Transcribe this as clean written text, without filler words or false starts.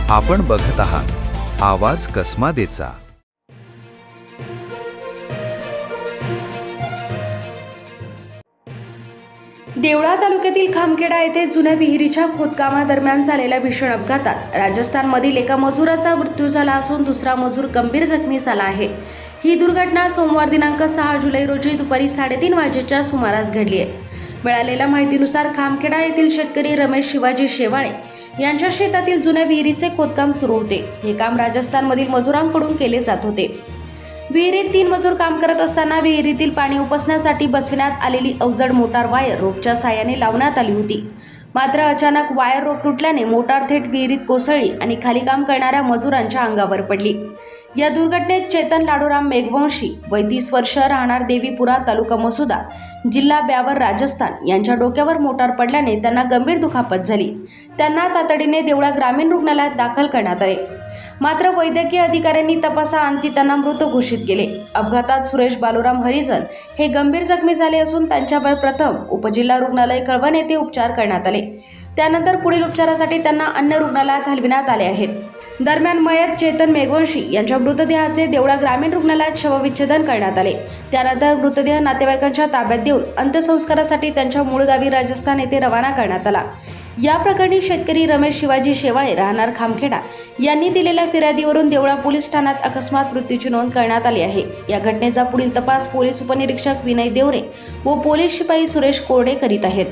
आपण बघत आहात आवाज कसमादेचा। देवळा तालुक्यातील खामखेडा येथे जुन्या विहिरीच्या खोदकामादरम्यान झालेल्या भीषण अपघातात राजस्थानमधील एका मजुराचा मृत्यू झाला असून दुसरा मजूर गंभीर जखमी झाला आहे। ही दुर्घटना सोमवार दिनांक 6 जुलै रोजी दुपारी 3:30 वाजेच्या सुमारास घडली आहे। मिळालेल्या माहितीनुसार खामखेडा येथील शेतकरी रमेश शिवाजी शेवाळे यांच्या शेतातील जुन्या विहिरीचे खोदकाम सुरू होते। हे काम राजस्थानमधील मजुरांकडून केले जात होते। विहिरीत 3 मजूर काम करत असताना विहिरीतील पाणी उपसण्यासाठी बसविण्यात आलेली अवजड मोटार वायर रोपच्या साहाय्याने लावण्यात आली होती। मात्र अचानक वायर रोप तुटल्याने मोटार थेट विहिरीत कोसळली आणि खाली काम करणाऱ्या मजुरांच्या अंगावर पडली। या दुर्घटनेत चेतन लाडूराम मेघवंशी वय 30 वर्ष राहणार देवीपुरा तालुका मसुदा जिल्हा ब्यावर राजस्थान यांच्या डोक्यावर मोटार पडल्याने त्यांना गंभीर दुखापत झाली। त्यांना तातडीने देवळा ग्रामीण रुग्णालयात दाखल करण्यात आले। मात्र वैद्यकीय अधिकाऱ्यांनी तपासाअंती त्यांना मृत घोषित केले। अपघातात सुरेश बालूराम हरिजन हे गंभीर जखमी झाले असून त्यांच्यावर प्रथम उपजिल्हा रुग्णालय कळवण येथे उपचार करण्यात आले। त्यानंतर पुढील उपचारासाठी त्यांना अन्य रुग्णालयात हलविण्यात आले आहेत। दरम्यान मयत चेतन मेघवंशी यांच्या मृतदेहाचे देवळा ग्रामीण रुग्णालयात शवविच्छेदन करण्यात आले। त्यानंतर मृतदेह नातेवाईकांच्या ताब्यात देऊन अंत्यसंस्कारासाठी त्यांच्या मूळ गावी राजस्थान येथे रवाना करण्यात आला। या प्रकरणी शेतकरी रमेश शिवाजी शेवाळे राहणार खामखेडा यांनी दिलेल्या फिर्यादीवरून देवळा पोलीस ठाण्यात अकस्मात मृत्यूची नोंद करण्यात आली आहे। या घटनेचा पुढील तपास पोलीस उपनिरीक्षक विनय देवरे व पोलीस शिपाई सुरेश कोरडे करीत आहेत।